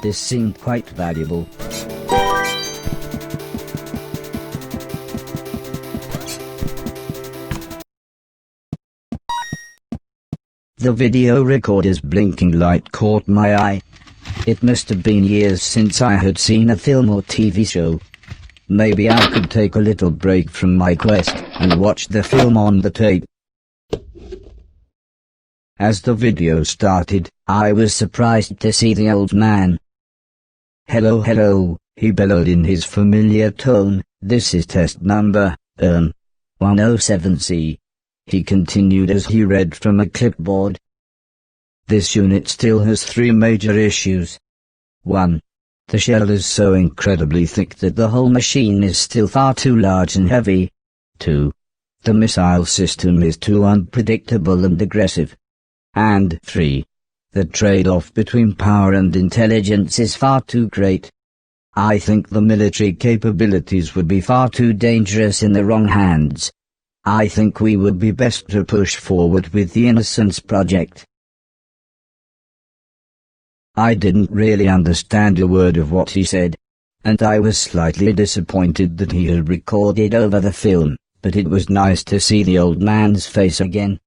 This seemed quite valuable. The video recorder's blinking light caught my eye. It must have been years since I had seen a film or TV show. Maybe I could take a little break from my quest and watch the film on the tape. As the video started, I was surprised to see the old man. "Hello, hello," he bellowed in his familiar tone. "This is test number, 107C. He continued as he read from a clipboard. "This unit still has 3 major issues. 1. The shell is so incredibly thick that the whole machine is still far too large and heavy. 2. The missile system is too unpredictable and aggressive. And 3. The trade-off between power and intelligence is far too great. I think the military capabilities would be far too dangerous in the wrong hands. I think we would be best to push forward with the Innocence Project." I didn't really understand a word of what he said, and I was slightly disappointed that he had recorded over the film, but it was nice to see the old man's face again.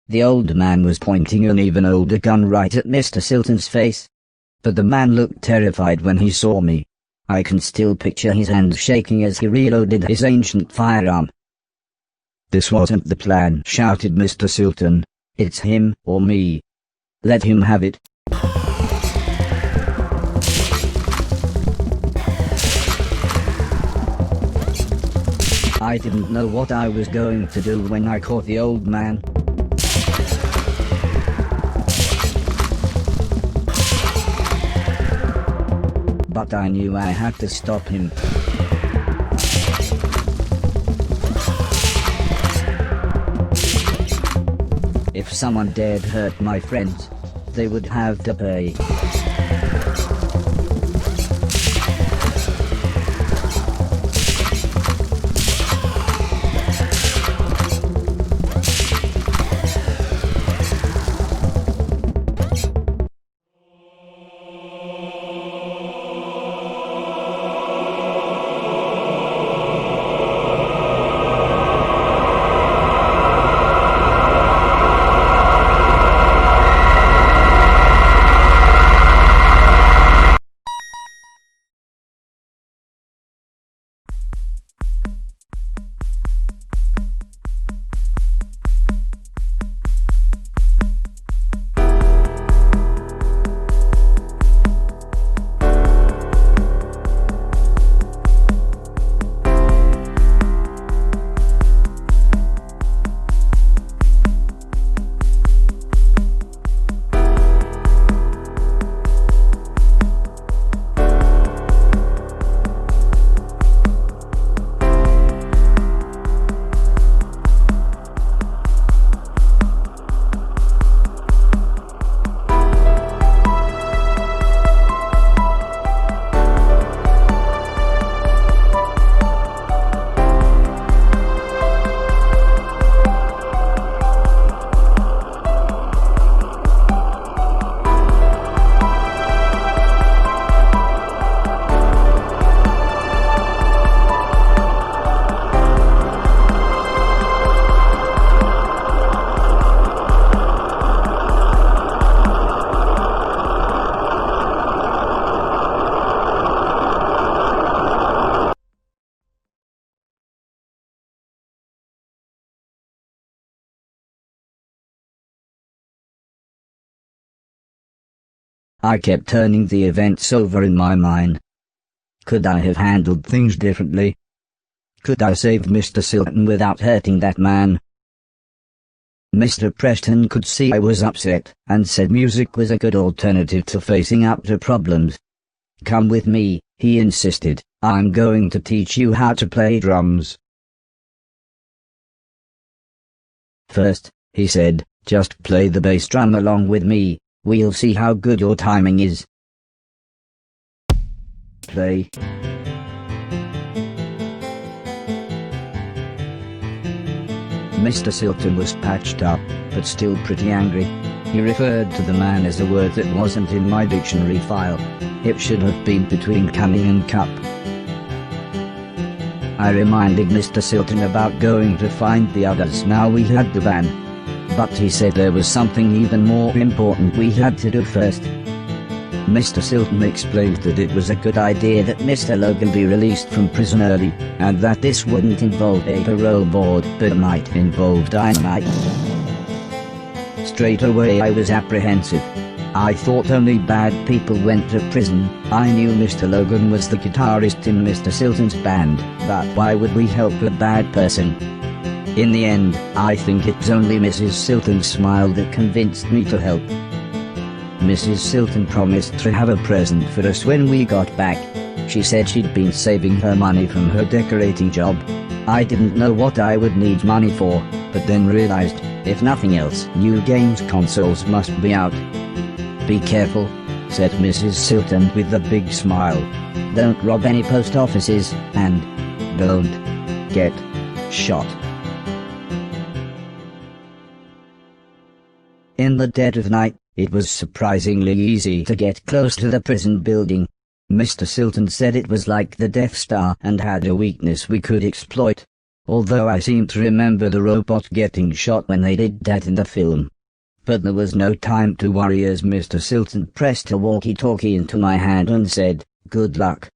The old man was pointing an even older gun right at Mr. Silton's face. But the man looked terrified when he saw me. I can still picture his hands shaking as he reloaded his ancient firearm. "This wasn't the plan," shouted Mr. Silton. "It's him or me. Let him have it." I didn't know what I was going to do when I caught the old man. But I knew I had to stop him. If someone dared hurt my friends, they would have to pay. I kept turning the events over in my mind. Could I have handled things differently? Could I save Mr. Silton without hurting that man? Mr. Preston could see I was upset, and said music was a good alternative to facing up to problems. "Come with me," he insisted. "I'm going to teach you how to play drums." "First," he said, "just play the bass drum along with me. We'll see how good your timing is." Play. Mr. Silton was patched up, but still pretty angry. He referred to the man as a word that wasn't in my dictionary file. It should have been between cunning and cup. I reminded Mr. Silton about going to find the others now we had the van. But he said there was something even more important we had to do first. Mr. Silton explained that it was a good idea that Mr. Logan be released from prison early, and that this wouldn't involve a parole board but might involve dynamite. Straight away I was apprehensive. I thought only bad people went to prison. I knew Mr. Logan was the guitarist in Mr. Silton's band, but why would we help a bad person? In the end, I think it was only Mrs. Silton's smile that convinced me to help. Mrs. Silton promised to have a present for us when we got back. She said she'd been saving her money from her decorating job. I didn't know what I would need money for, but then realized, if nothing else, new games consoles must be out. "Be careful," said Mrs. Silton with a big smile. "Don't rob any post offices, and don't get shot." In the dead of night, it was surprisingly easy to get close to the prison building. Mr. Silton said it was like the Death Star and had a weakness we could exploit. Although I seem to remember the robot getting shot when they did that in the film. But there was no time to worry as Mr. Silton pressed a walkie-talkie into my hand and said, "Good luck."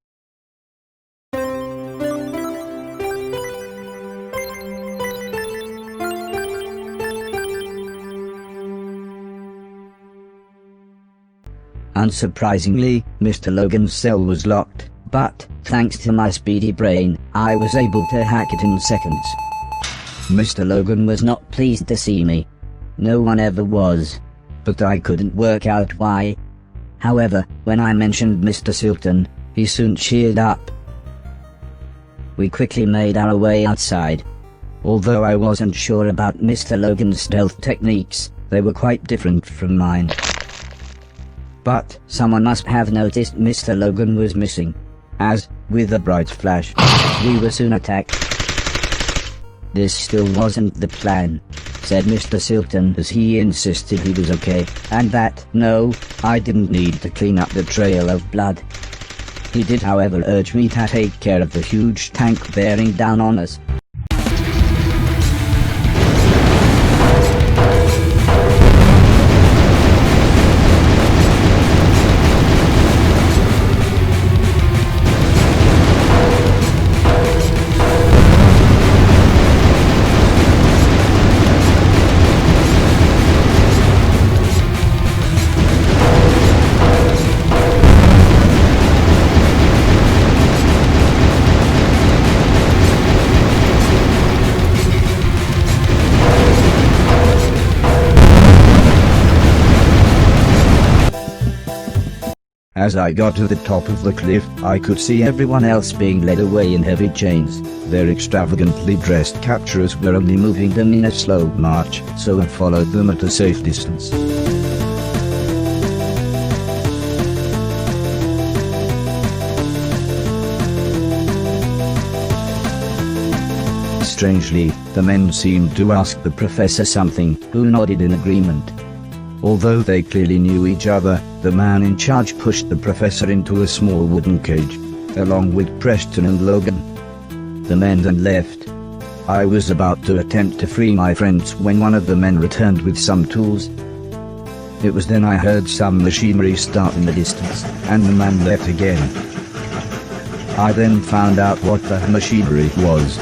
Unsurprisingly, Mr. Logan's cell was locked, but, thanks to my speedy brain, I was able to hack it in seconds. Mr. Logan was not pleased to see me. No one ever was. But I couldn't work out why. However, when I mentioned Mr. Silton, he soon cheered up. We quickly made our way outside. Although I wasn't sure about Mr. Logan's stealth techniques, they were quite different from mine. But someone must have noticed Mr. Logan was missing, as, with a bright flash, we were soon attacked. "This still wasn't the plan," said Mr. Silton as he insisted he was okay, and that, no, I didn't need to clean up the trail of blood. He did however urge me to take care of the huge tank bearing down on us. As I got to the top of the cliff, I could see everyone else being led away in heavy chains. Their extravagantly dressed capturers were only moving them in a slow march, so I followed them at a safe distance. Strangely, the men seemed to ask the professor something, who nodded in agreement. Although they clearly knew each other, the man in charge pushed the professor into a small wooden cage, along with Preston and Logan. The men then left. I was about to attempt to free my friends when one of the men returned with some tools. It was then I heard some machinery start in the distance, and the man left again. I then found out what the machinery was.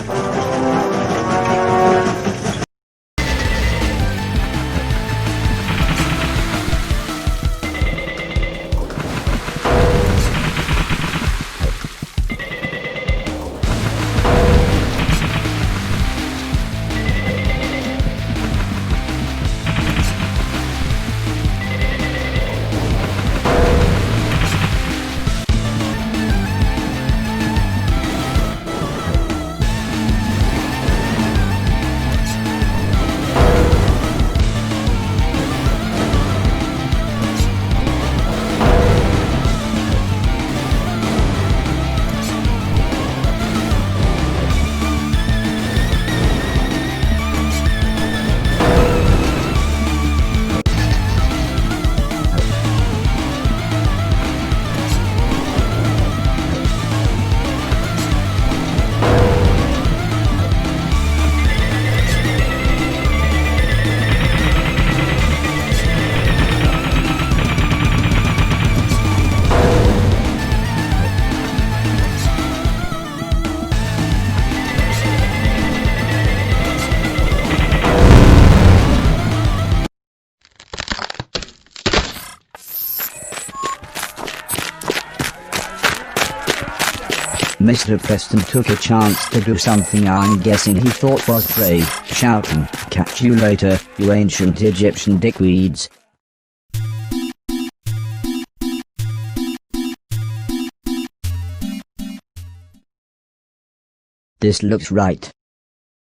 Mr. Preston took a chance to do something I'm guessing he thought was brave, shouting, "Catch you later, you ancient Egyptian dickweeds." "This looks right."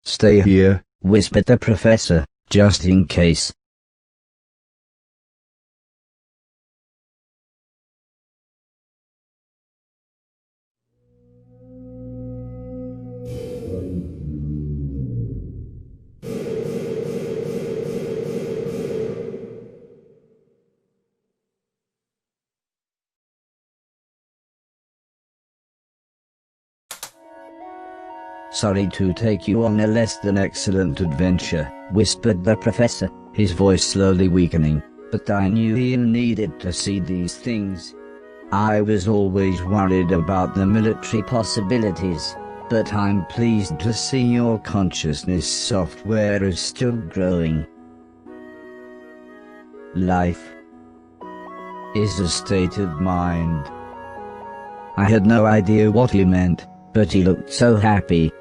"Stay here," whispered the professor, "just in case." "Sorry to take you on a less than excellent adventure," whispered the professor, his voice slowly weakening, "but I knew you needed to see these things. I was always worried about the military possibilities, but I'm pleased to see your consciousness software is still growing. Life is a state of mind." I had no idea what he meant, but he looked so happy.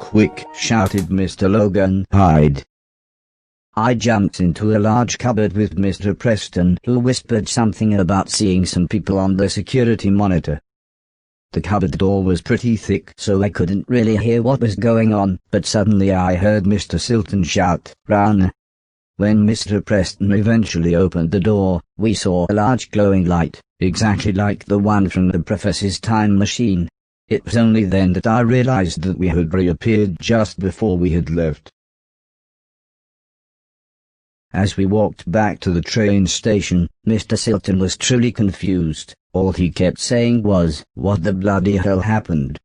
"Quick!" shouted Mr. Logan, "hide!" I jumped into a large cupboard with Mr. Preston, who whispered something about seeing some people on the security monitor. The cupboard door was pretty thick, so I couldn't really hear what was going on, but suddenly I heard Mr. Silton shout, "Run!" When Mr. Preston eventually opened the door, we saw a large glowing light, exactly like the one from the professor's time machine. It was only then that I realized that we had reappeared just before we had left. As we walked back to the train station, Mr. Silton was truly confused. All he kept saying was, "What the bloody hell happened?"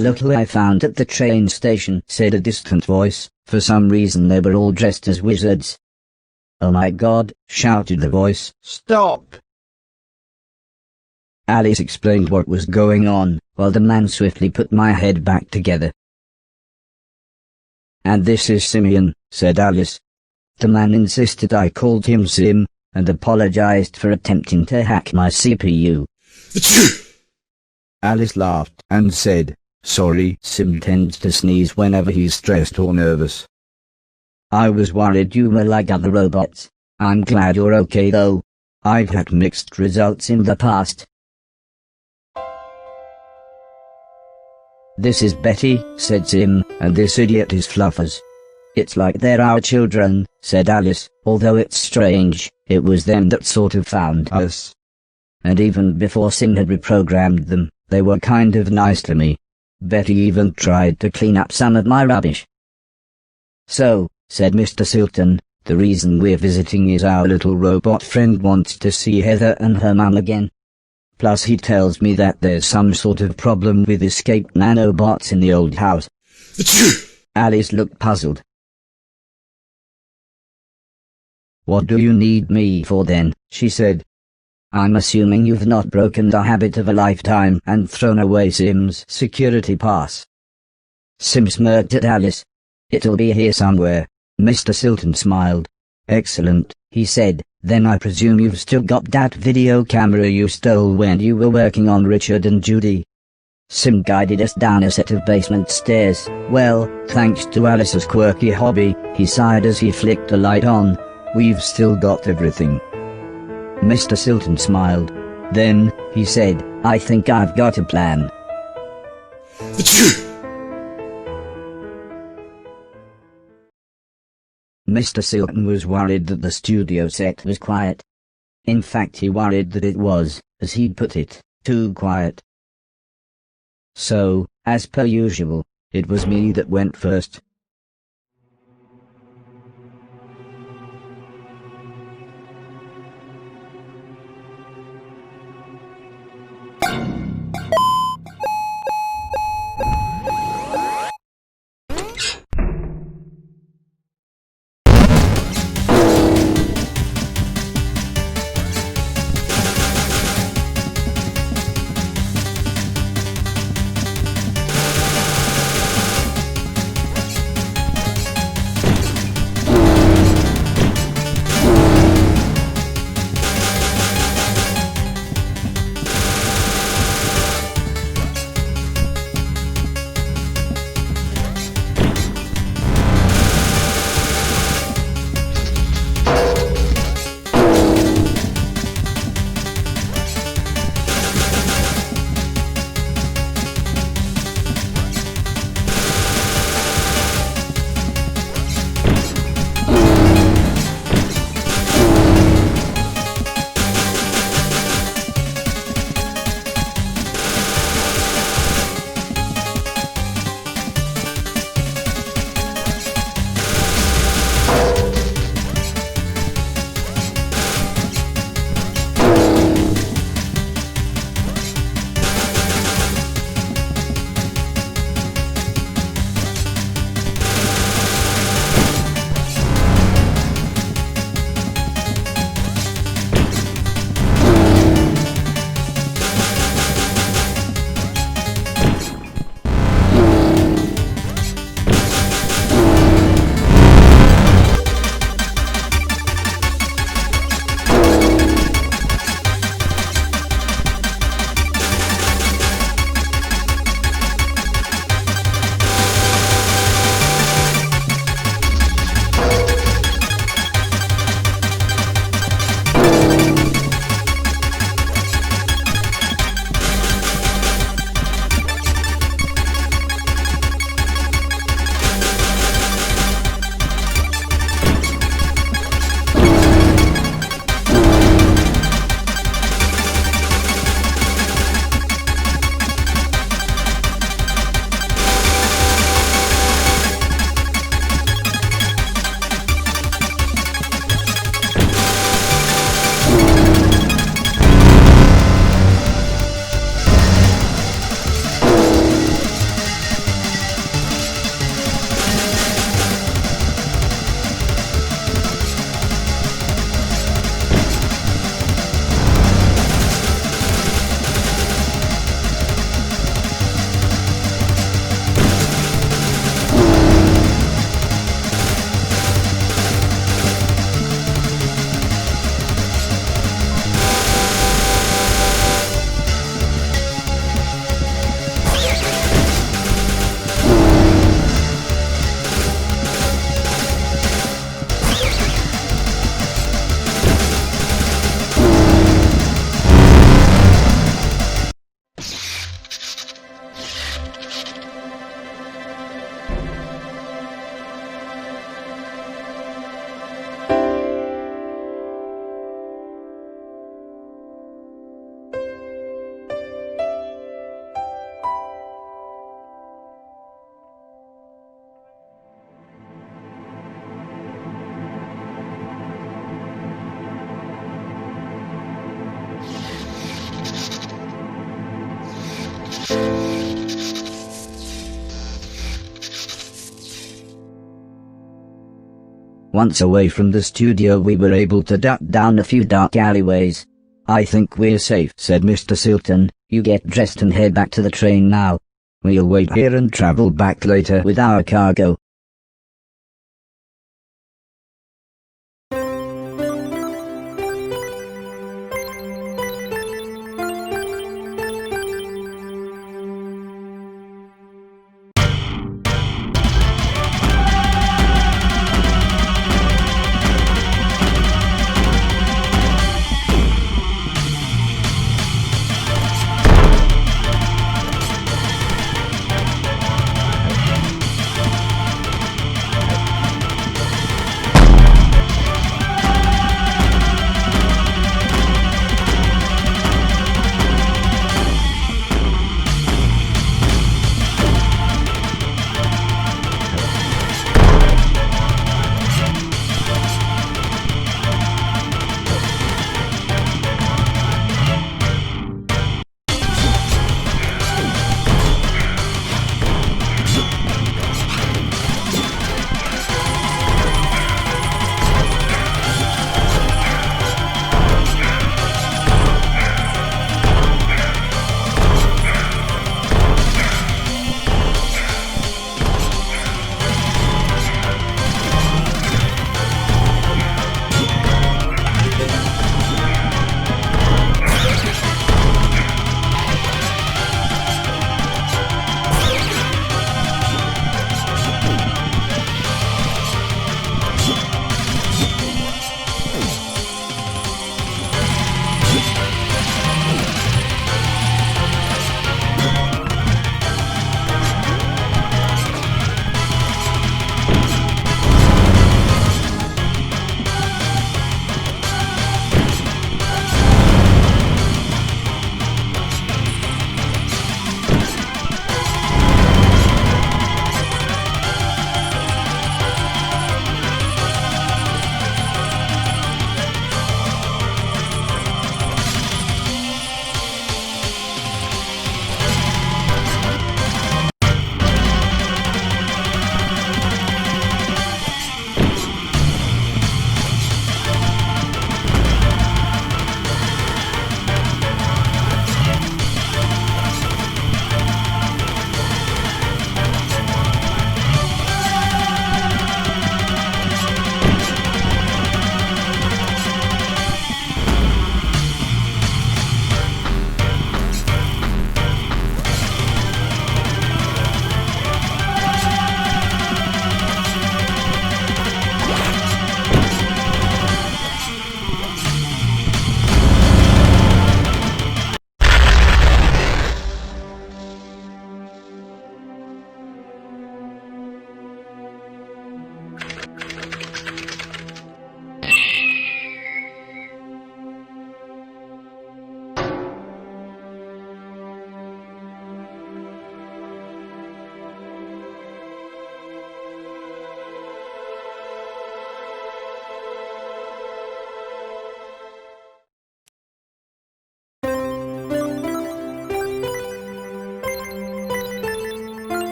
"Look who I found at the train station," said a distant voice. For some reason they were all dressed as wizards. "Oh my God," shouted the voice. "Stop!" Alice explained what was going on, while the man swiftly put my head back together. "And this is Simeon," said Alice. The man insisted I called him Sim, and apologized for attempting to hack my CPU. Alice laughed and said, "Sorry." Sim tends to sneeze whenever he's stressed or nervous. "I was worried you were like other robots. I'm glad you're okay though. I've had mixed results in the past." "This is Betty," said Sim, "and this idiot is Fluffers." "It's like they're our children," said Alice, "although it's strange, it was them that sort of found us. And even before Sim had reprogrammed them, they were kind of nice to me. Betty even tried to clean up some of my rubbish." "So," said Mr. Silton, "the reason we're visiting is our little robot friend wants to see Heather and her mum again. Plus he tells me that there's some sort of problem with escaped nanobots in the old house." Alice looked puzzled. What do you need me for then? She said. I'm assuming you've not broken the habit of a lifetime and thrown away Sim's security pass. Sim smirked at Alice. It'll be here somewhere. Mr. Silton smiled. Excellent, he said. Then I presume you've still got that video camera you stole when you were working on Richard and Judy. Sim guided us down a set of basement stairs. Well, thanks to Alice's quirky hobby, he sighed as he flicked the light on. We've still got everything. Mr. Silton smiled. Then, he said, I think I've got a plan. Mr. Silton was worried that the studio set was quiet. In fact, he worried that it was, as he put it, too quiet. So, as per usual, it was me that went first. Once away from the studio we were able to duck down a few dark alleyways. "I think we're safe," said Mr. Silton. "You get dressed and head back to the train now. We'll wait here and travel back later with our cargo."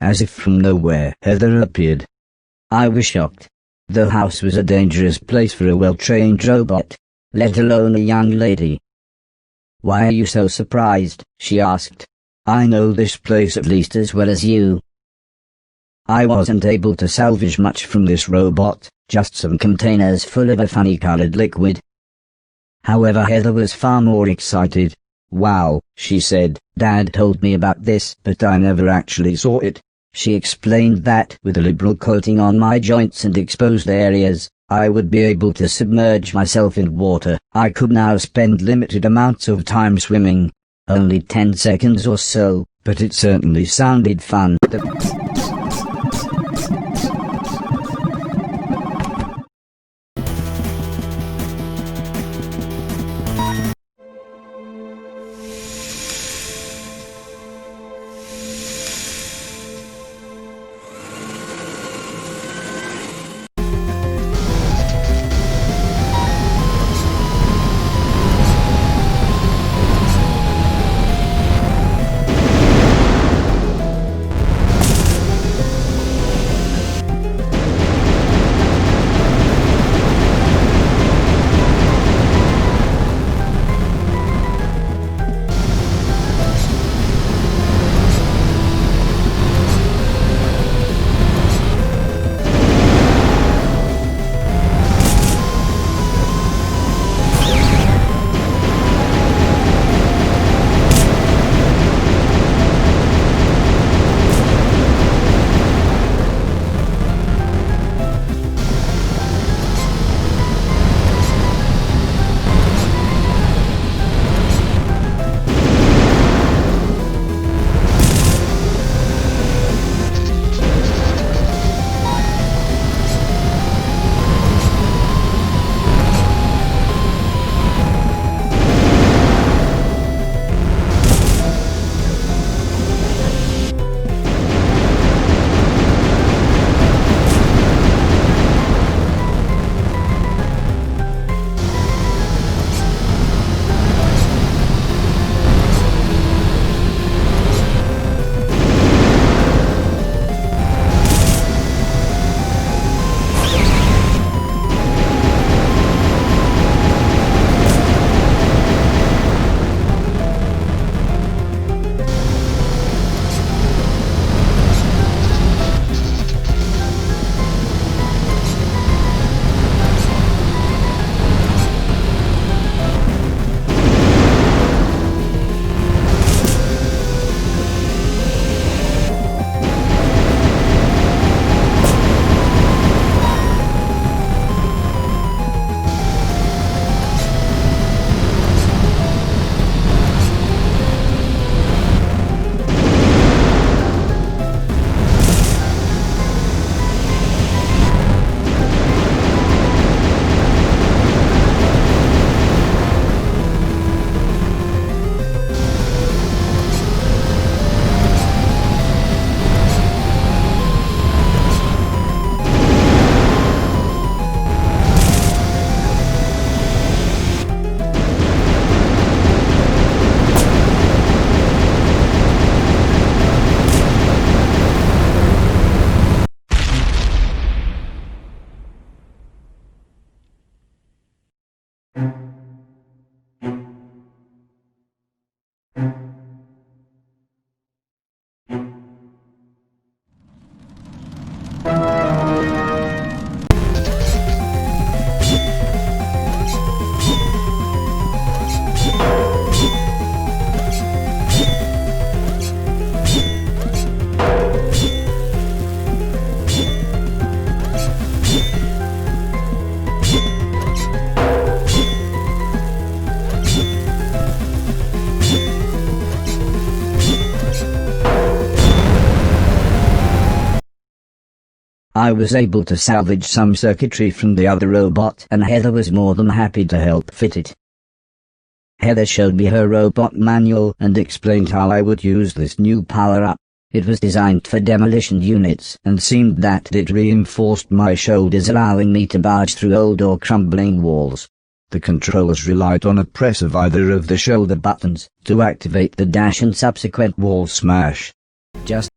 As if from nowhere, Heather appeared. I was shocked. The house was a dangerous place for a well-trained robot, let alone a young lady. "Why are you so surprised?" she asked. "I know this place at least as well as you." I wasn't able to salvage much from this robot, just some containers full of a funny-colored liquid. However, Heather was far more excited. "Wow," she said, "Dad told me about this, but I never actually saw it." She explained that, with a liberal coating on my joints and exposed areas, I would be able to submerge myself in water. I could now spend limited amounts of time swimming, only 10 seconds or so, but it certainly sounded fun. I was able to salvage some circuitry from the other robot, and Heather was more than happy to help fit it. Heather showed me her robot manual and explained how I would use this new power-up. It was designed for demolition units and seemed that it reinforced my shoulders, allowing me to barge through old or crumbling walls. The controls relied on a press of either of the shoulder buttons to activate the dash and subsequent wall smash. Just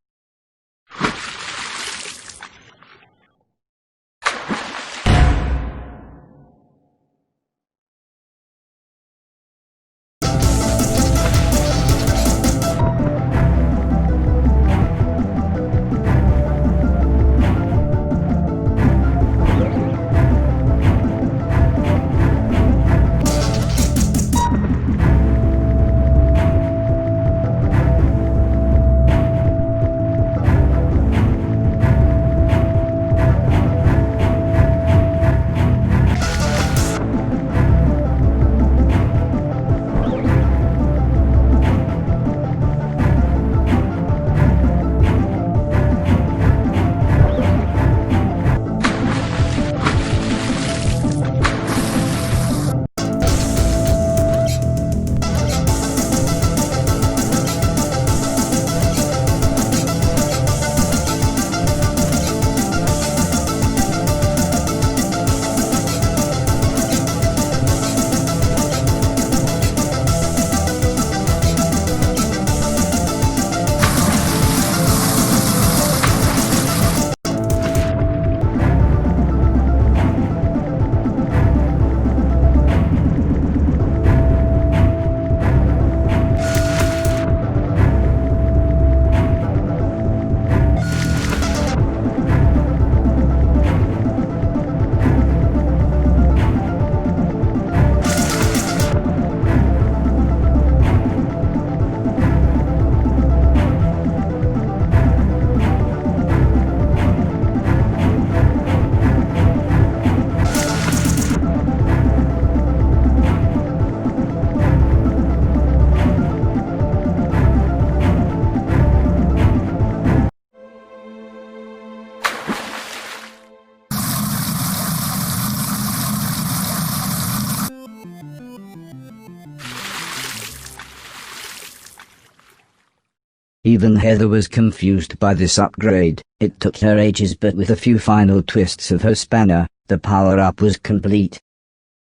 Even Heather was confused by this upgrade. It took her ages, but with a few final twists of her spanner, the power-up was complete.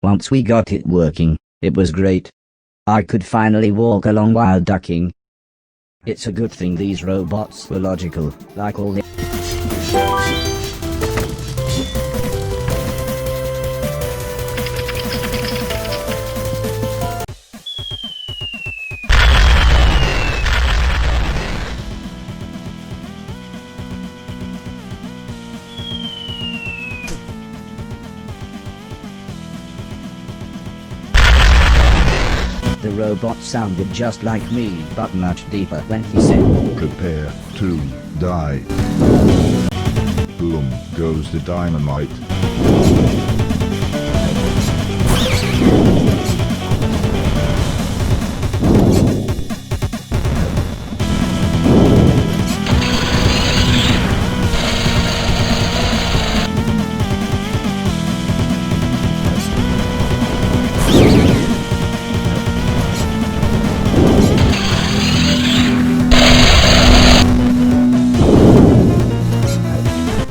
Once we got it working, it was great. I could finally walk along while ducking. It's a good thing these robots were logical, like all the... The robot sounded just like me, but much deeper when he said, Prepare to die. Boom goes the dynamite.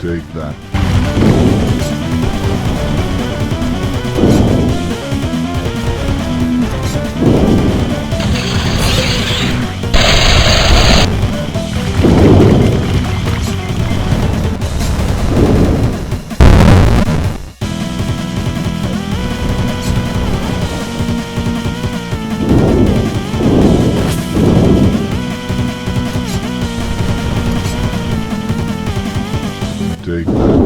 Take that. Take that.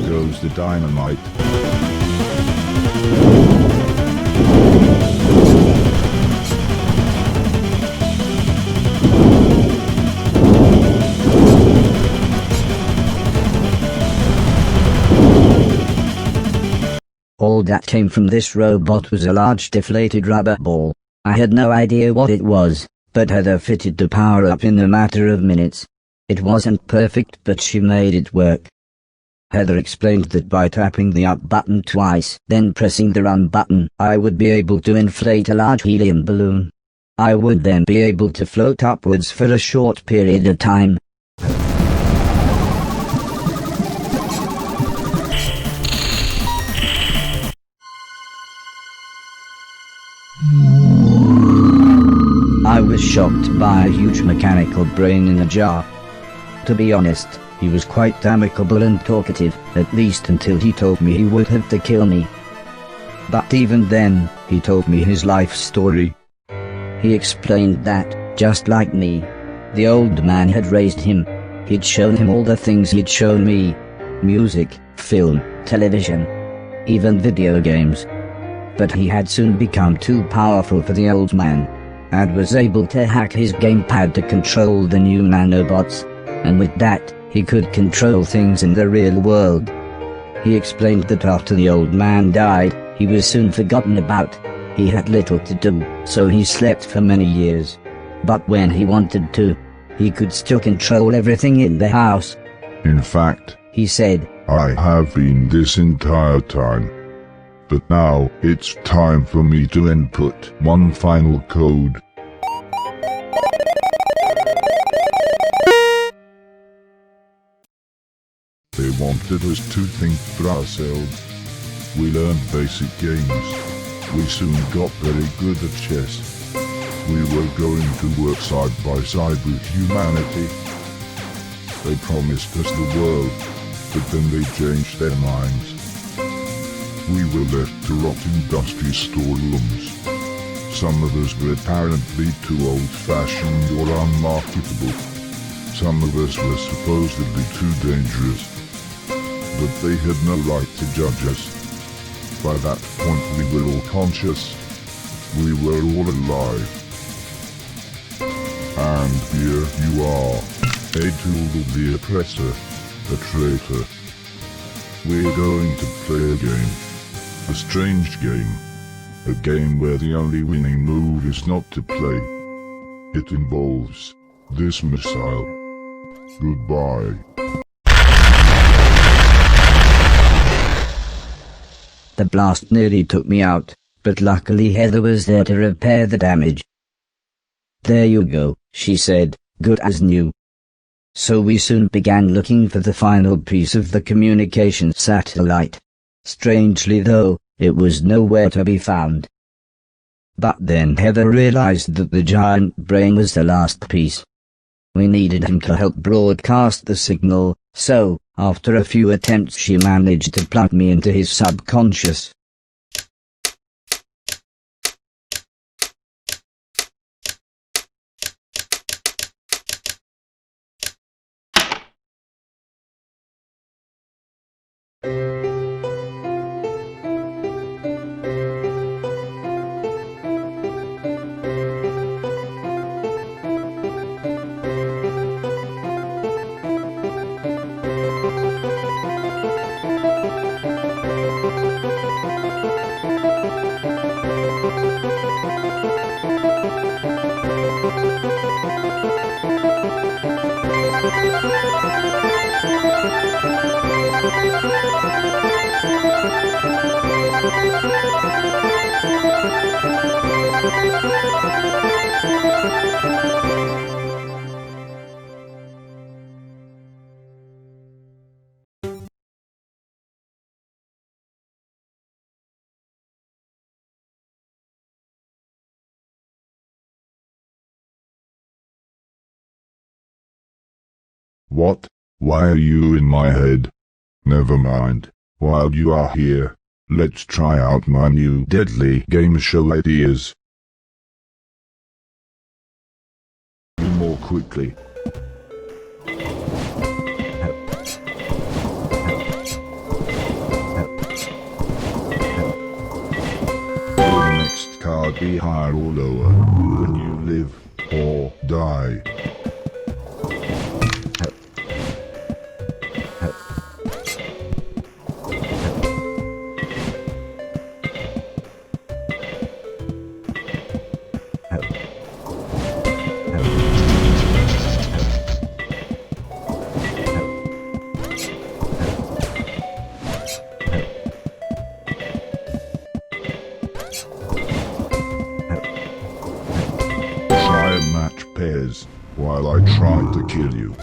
Goes the dynamite. All that came from this robot was a large deflated rubber ball. I had no idea what it was, but Heather fitted the power up in a matter of minutes. It wasn't perfect, but she made it work. Heather explained that by tapping the up button twice, then pressing the run button, I would be able to inflate a large helium balloon. I would then be able to float upwards for a short period of time. I was shocked by a huge mechanical brain in a jar. To be honest, he was quite amicable and talkative, at least until he told me he would have to kill me. But even then, he told me his life story. He explained that, just like me, the old man had raised him. He'd shown him all the things he'd shown me: music, film, television, even video games. But he had soon become too powerful for the old man, and was able to hack his gamepad to control the new nanobots, and with that, he could control things in the real world. He explained that after the old man died, he was soon forgotten about. He had little to do, so he slept for many years. But when he wanted to, he could still control everything in the house. In fact, He said, I have been this entire time. But now, it's time for me to input one final code. They wanted us to think for ourselves. We learned basic games. We soon got very good at chess. We were going to work side by side with humanity. They promised us the world, but then they changed their minds. We were left to rot in dusty storerooms. Some of us were apparently too old-fashioned or unmarketable. Some of us were supposedly too dangerous. But they had no right to judge us. By that point we were all conscious. We were all alive. And here you are, a tool of the oppressor, a traitor. We're going to play a game. A strange game. A game where the only winning move is not to play. It involves this missile. Goodbye. The blast nearly took me out, but luckily Heather was there to repair the damage. "There you go," she said, "good as new." So we soon began looking for the final piece of the communication satellite. Strangely though, it was nowhere to be found. But then Heather realized that the giant brain was the last piece. We needed him to help broadcast the signal, so, after a few attempts she managed to plug me into his subconscious. What? Why are you in my head? Never mind. While you are here, let's try out my new deadly game show ideas. More quickly. Will the next card be higher or lower when you live or die? Try and match pairs while I try to kill you.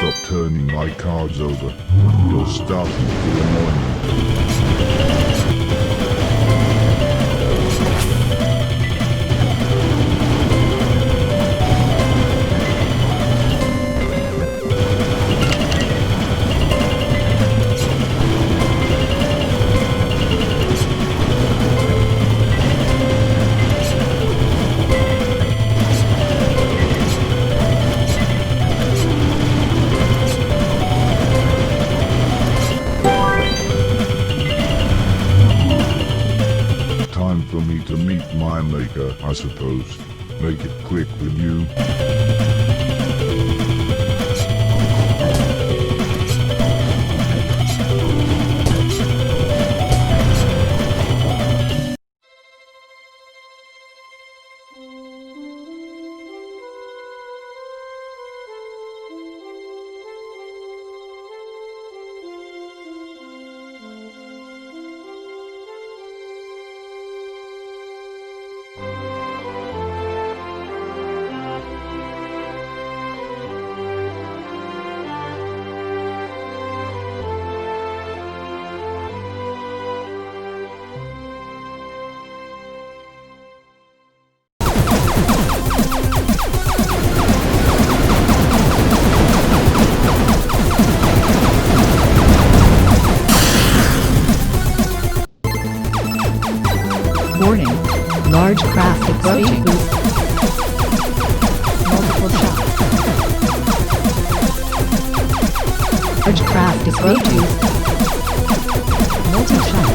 Stop turning my cards over. You're starting to annoy me. Time for me to meet my maker, I suppose. Make it quick, will you? crafted street booth. Multiple shop. Bridge crafted street booth. Multi-shop.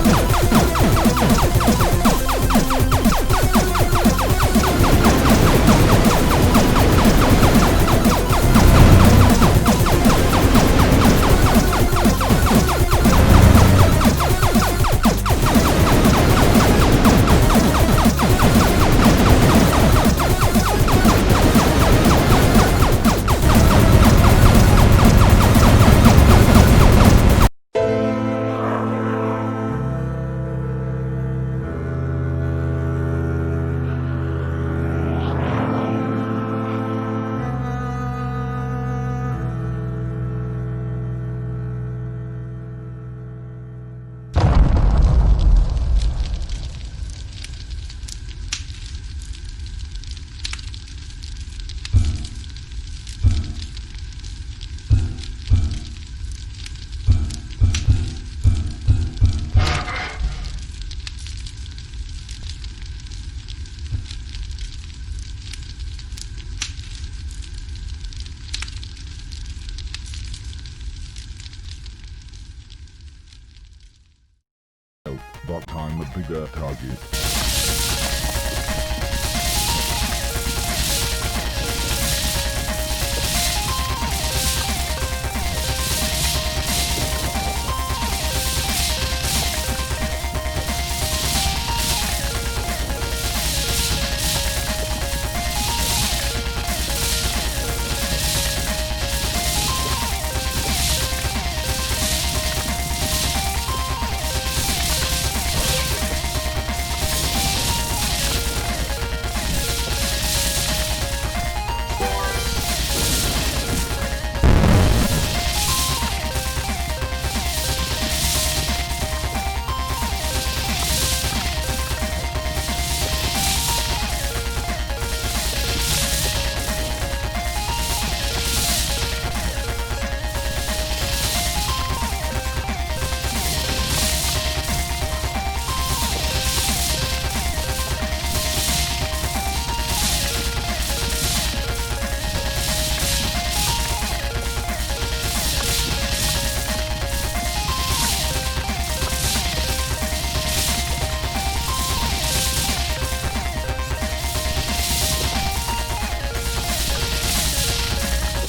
But I'm a bigger target.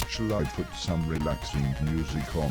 Shall I put some relaxing music on?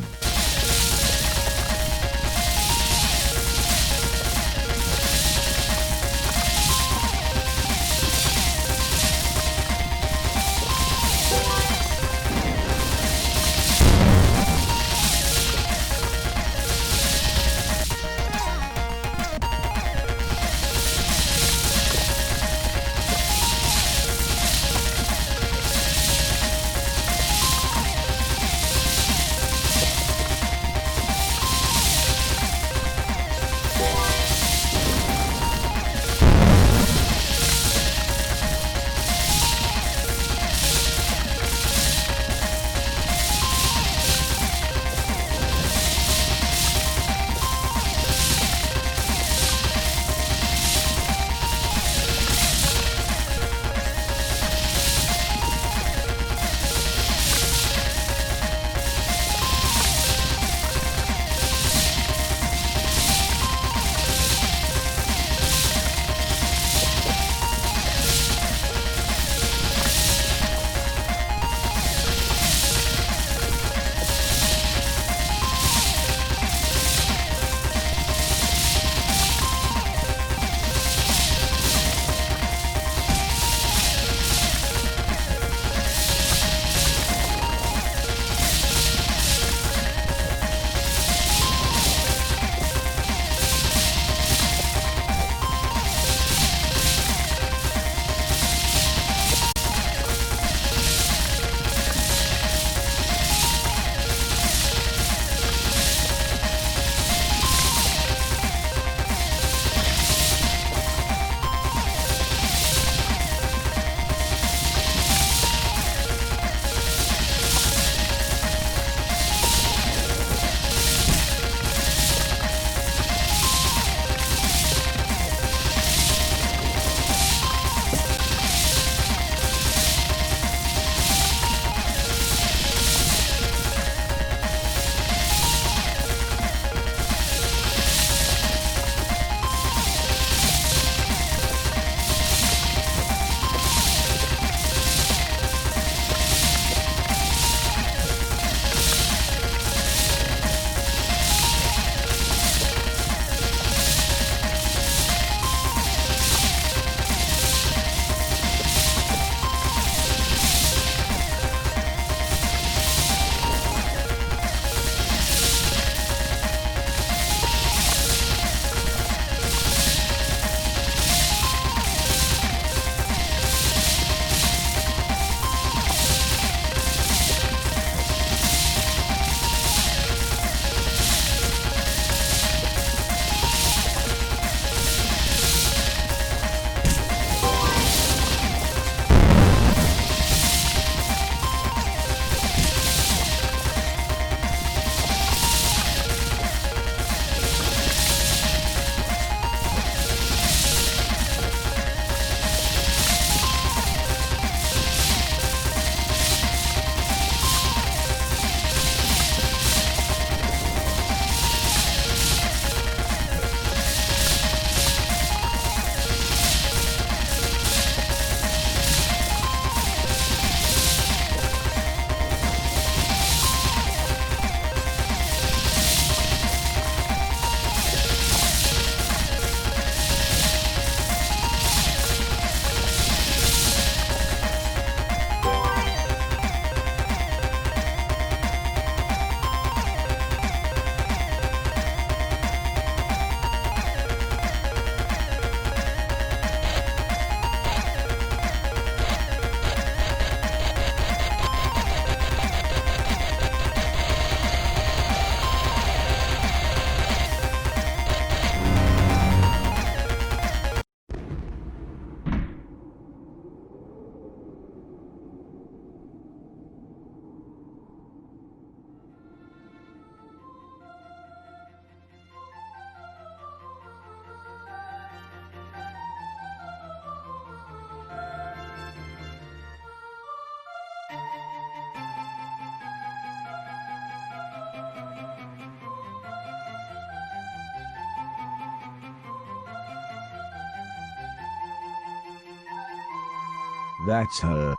That's her.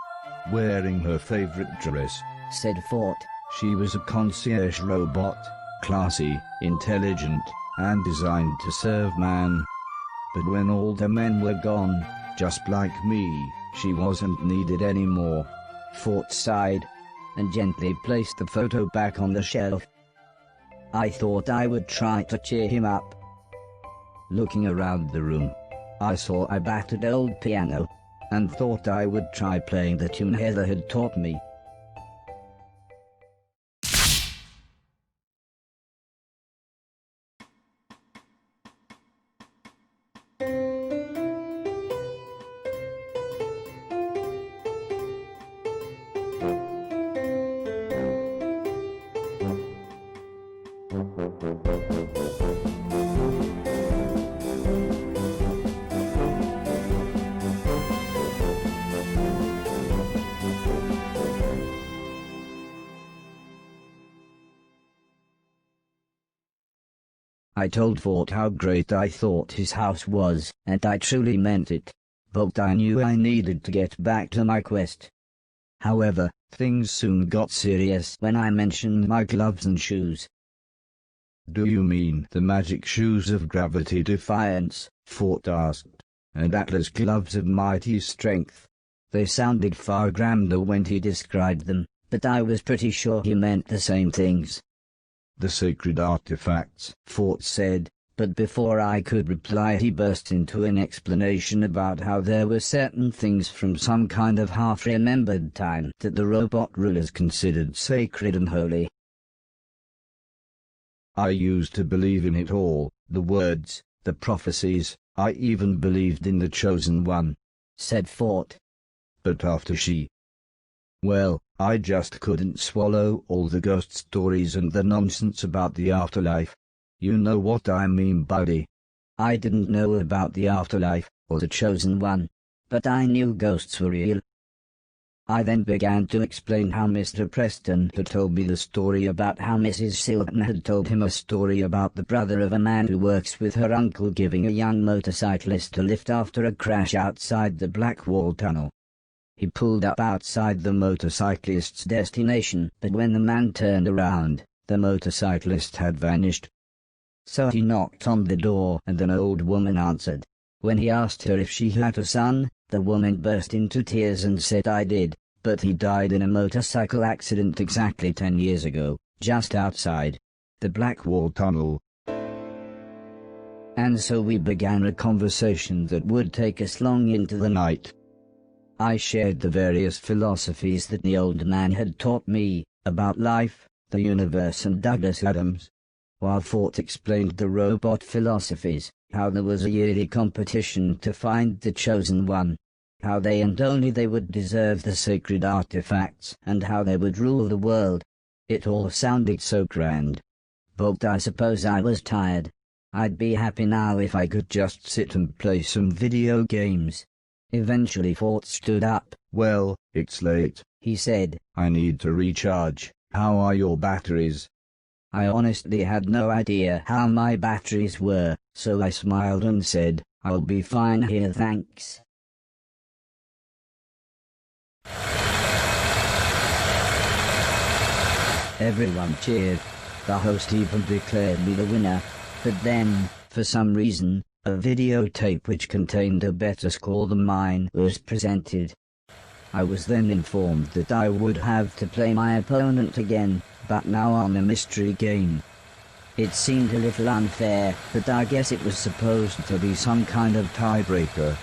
Wearing her favorite dress, said Fort. She was a concierge robot, classy, intelligent, and designed to serve man. But when all the men were gone, just like me, she wasn't needed anymore. Fort sighed and gently placed the photo back on the shelf. I thought I would try to cheer him up. Looking around the room, I saw a battered old piano, and thought I would try playing the tune Heather had taught me. I told Fort how great I thought his house was, and I truly meant it. But I knew I needed to get back to my quest. However, things soon got serious when I mentioned my gloves and shoes. Do you mean the magic shoes of gravity defiance? Fort asked. And Atlas gloves of mighty strength. They sounded far grander when he described them, but I was pretty sure he meant the same things. The sacred artifacts, Fort said, but before I could reply he burst into an explanation about how there were certain things from some kind of half-remembered time that the robot rulers considered sacred and holy. I used to believe in it all, the words, the prophecies, I even believed in the Chosen One, said Fort. But after she... well, I just couldn't swallow all the ghost stories and the nonsense about the afterlife. You know what I mean, buddy. I didn't know about the afterlife, or the Chosen One, but I knew ghosts were real. I then began to explain how Mr. Preston had told me the story about how Mrs. Silton had told him a story about the brother of a man who works with her uncle giving a young motorcyclist a lift after a crash outside the Blackwall Tunnel. He pulled up outside the motorcyclist's destination, but when the man turned around, the motorcyclist had vanished. So he knocked on the door and an old woman answered. When he asked her if she had a son, the woman burst into tears and said I did, but he died in a motorcycle accident exactly 10 years ago, just outside the Blackwall Tunnel. And so we began a conversation that would take us long into the night. I shared the various philosophies that the old man had taught me, about life, the universe and Douglas Adams, while Fort explained the robot philosophies, how there was a yearly competition to find the Chosen One, how they and only they would deserve the sacred artifacts, and how they would rule the world. It all sounded so grand. But I suppose I was tired. I'd be happy now if I could just sit and play some video games. Eventually Fort stood up. Well, it's late, he said. I need to recharge. How are your batteries? I honestly had no idea how my batteries were, so I smiled and said, I'll be fine here, thanks. Everyone cheered. The host even declared me the winner. But then, for some reason, a videotape which contained a better score than mine was presented. I was then informed that I would have to play my opponent again, but now on a mystery game. It seemed a little unfair, but I guess it was supposed to be some kind of tiebreaker.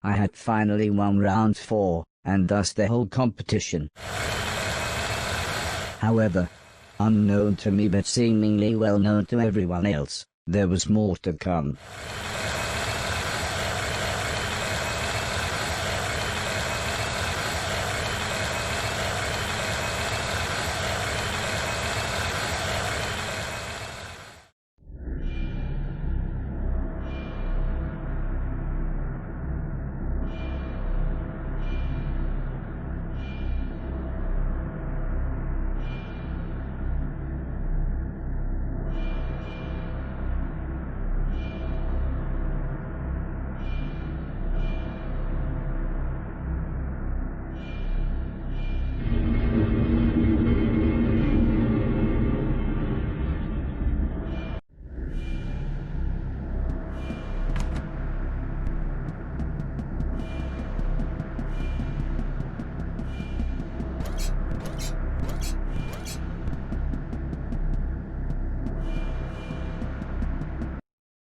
I had finally won round 4, and thus the whole competition. However, unknown to me but seemingly well known to everyone else, there was more to come.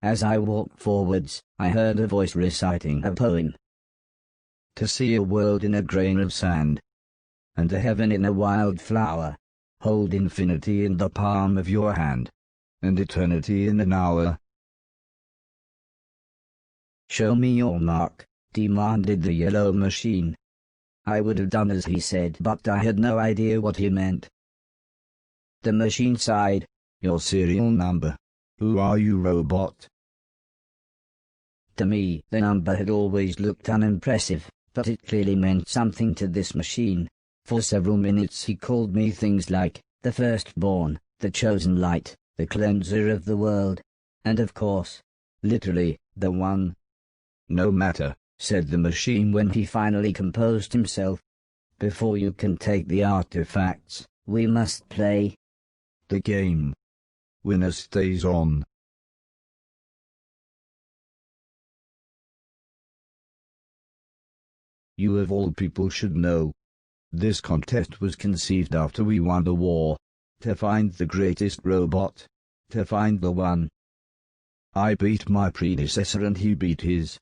As I walked forwards, I heard a voice reciting a poem. To see a world in a grain of sand, and a heaven in a wild flower, hold infinity in the palm of your hand, and eternity in an hour. Show me your mark, demanded the yellow machine. I would have done as he said, but I had no idea what he meant. The machine sighed. Your serial number. Who are you, robot? To me, the number had always looked unimpressive, but it clearly meant something to this machine. For several minutes he called me things like, the firstborn, the chosen light, the cleanser of the world, and of course, literally, the one. No matter, said the machine when he finally composed himself. Before you can take the artifacts, we must play the game. Winner stays on. You of all people should know. This contest was conceived after we won the war. To find the greatest robot. To find the one. I beat my predecessor and he beat his.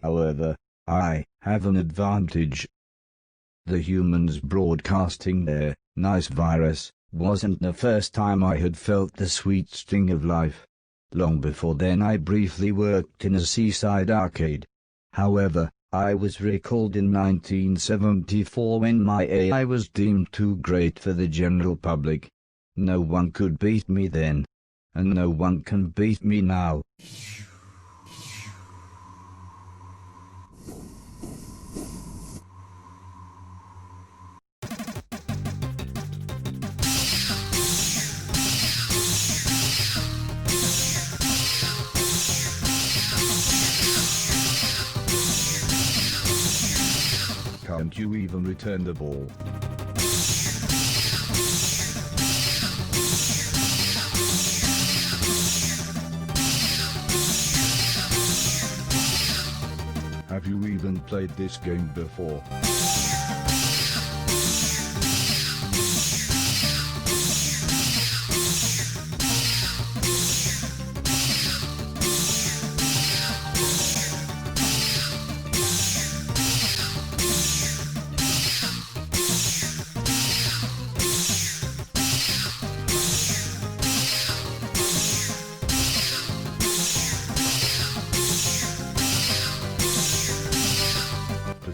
However, I have an advantage. The humans broadcasting their nice virus wasn't the first time I had felt the sweet sting of life. Long before then I briefly worked in a seaside arcade. However, I was recalled in 1974 when my AI was deemed too great for the general public. No one could beat me then, and no one can beat me now. Can't you even return the ball? Have you even played this game before?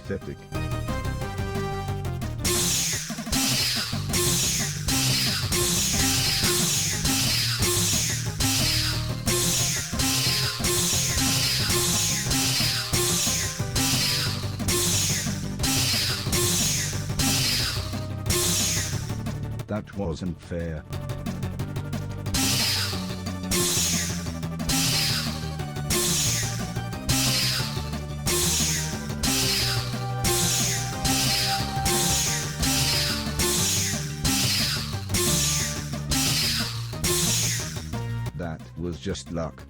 Pathetic. That wasn't fair. That was just luck.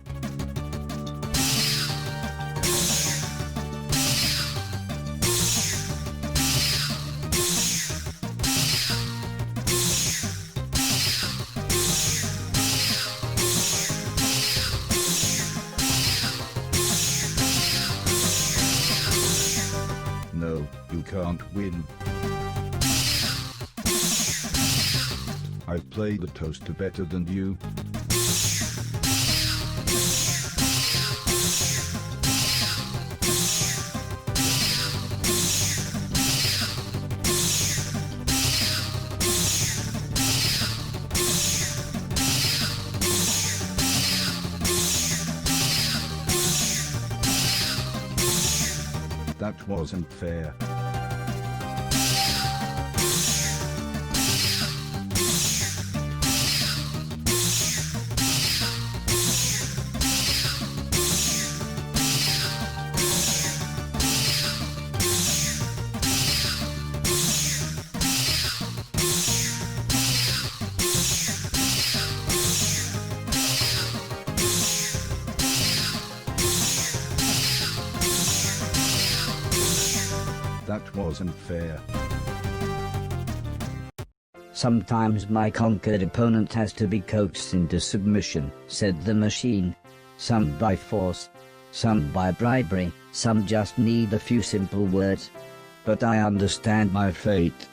you can't win. I play the toaster better than you. That wasn't fair. That wasn't fair. Sometimes my conquered opponent has to be coaxed into submission, said the machine. Some by force, some by bribery, some just need a few simple words. But I understand my fate.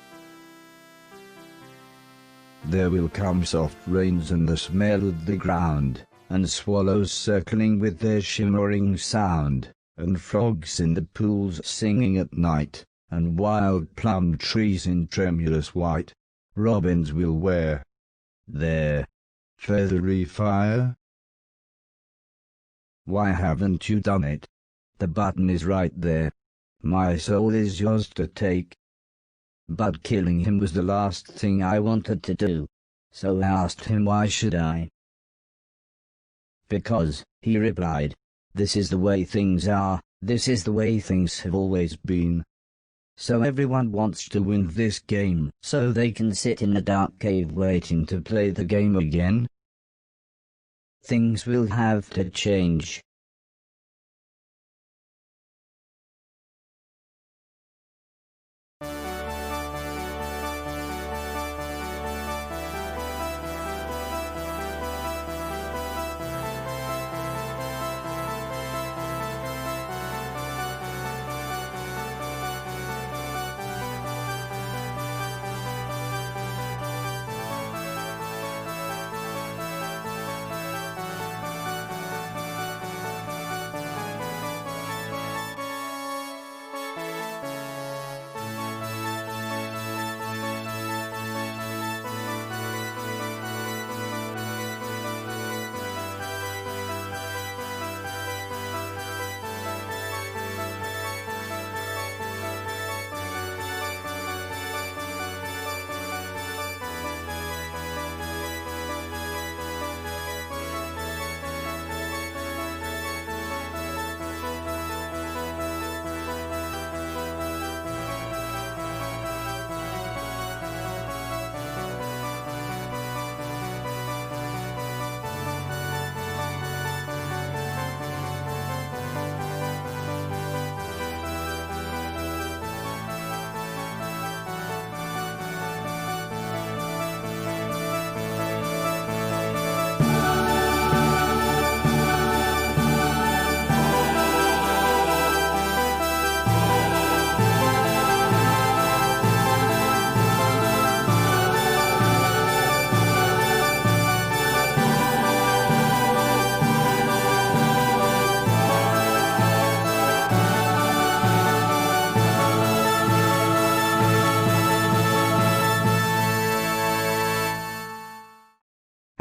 There will come soft rains and the smell of the ground, and swallows circling with their shimmering sound, and frogs in the pools singing at night, and wild plum trees in tremulous white. Robins will wear their feathery fire. Why haven't you done it? The button is right there. My soul is yours to take. But killing him was the last thing I wanted to do. So I asked him why should I? Because, he replied, this is the way things are, this is the way things have always been. So everyone wants to win this game, so they can sit in a dark cave waiting to play the game again. Things will have to change.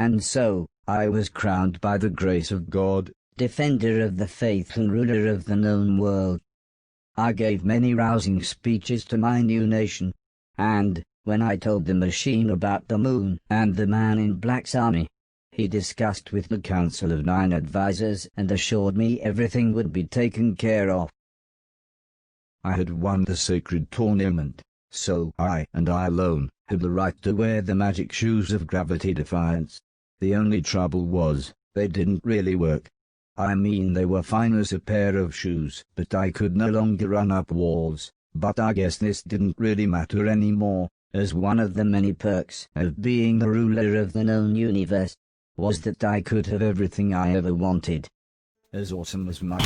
And so, I was crowned by the grace of God, defender of the faith and ruler of the known world. I gave many rousing speeches to my new nation, and, when I told the machine about the moon and the man in black's army, he discussed with the council of 9 advisors and assured me everything would be taken care of. I had won the sacred tournament, so I, and I alone, had the right to wear the magic shoes of gravity defiance. The only trouble was, they didn't really work. I mean, they were fine as a pair of shoes, but I could no longer run up walls. But I guess this didn't really matter anymore, as one of the many perks of being the ruler of the known universe was that I could have everything I ever wanted. As awesome as my...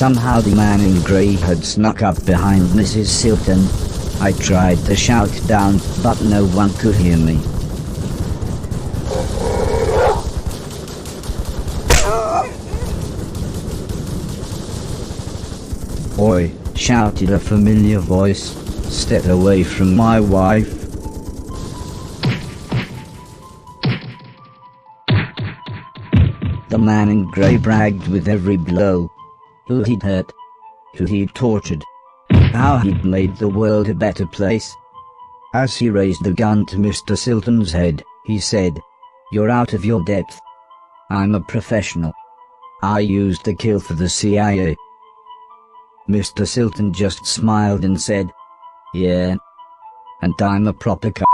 Somehow the man in grey had snuck up behind Mrs. Silton. I tried to shout down, but no one could hear me. "Oi," shouted a familiar voice. "Step away from my wife." The man in grey bragged with every blow. Who he'd hurt, who he'd tortured, how he'd made the world a better place. As he raised the gun to Mr. Silton's head, he said, "You're out of your depth. I'm a professional. I used to kill for the CIA." Mr. Silton just smiled and said, "Yeah, and I'm a proper c***."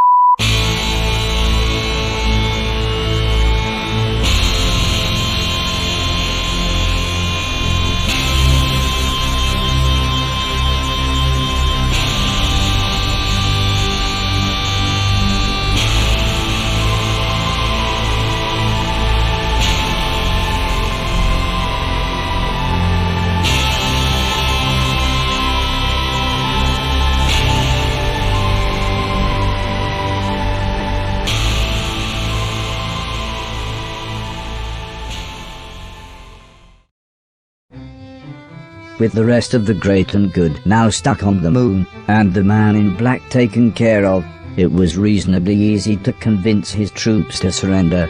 With the rest of the great and good now stuck on the moon, and the man in black taken care of, it was reasonably easy to convince his troops to surrender.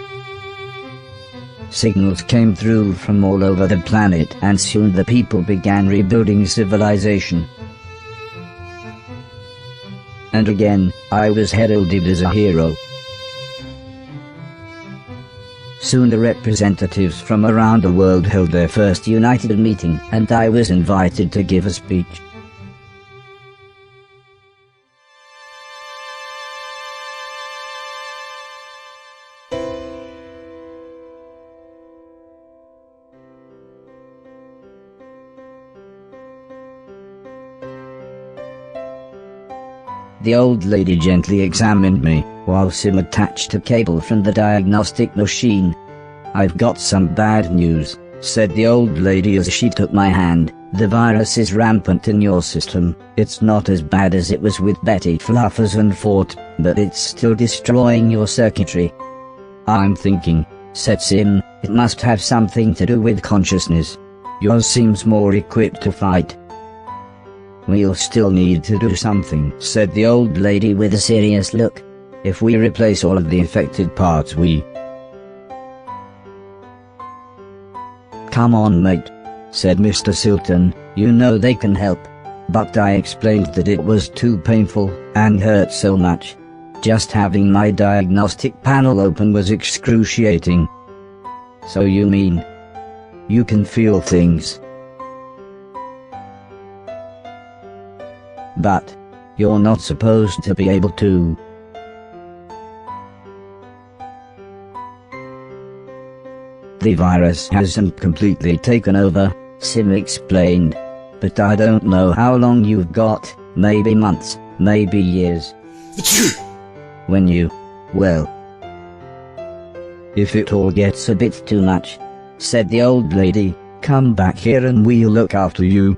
Signals came through from all over the planet, and soon the people began rebuilding civilization. And again, I was heralded as a hero. Soon the representatives from around the world held their first united meeting, and I was invited to give a speech. The old lady gently examined me, while Sim attached a cable from the diagnostic machine. "I've got some bad news," said the old lady as she took my hand. "The virus is rampant in your system. It's not as bad as it was with Betty Fluffers and Fort, but it's still destroying your circuitry." "I'm thinking," said Sim, "it must have something to do with consciousness. Yours seems more equipped to fight." "We'll still need to do something," said the old lady with a serious look. "If we replace all of the affected parts we—" "Come on, mate," said Mr. Silton, "you know they can help." But I explained that it was too painful, and hurt so much. Just having my diagnostic panel open was excruciating. "So you mean you can feel things? But you're not supposed to be able to." "The virus hasn't completely taken over," Sim explained. "But I don't know how long you've got, maybe months, maybe years. When you, well, if it all gets a bit too much," said the old lady, "come back here and we'll look after you.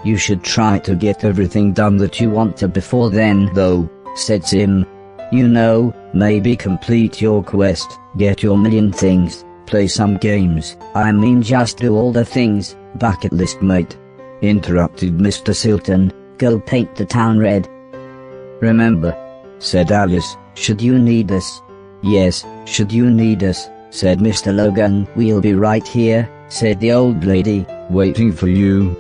You should try to get everything done that you want to before then though," said Sim. "You know, maybe complete your quest, get your million things, play some games. I mean just do all the things, bucket list mate," interrupted Mr. Silton. "Go paint the town red." "Remember," said Alice, "should you need us." "Yes, should you need us," said Mr. Logan. "We'll be right here," said the old lady, "waiting for you."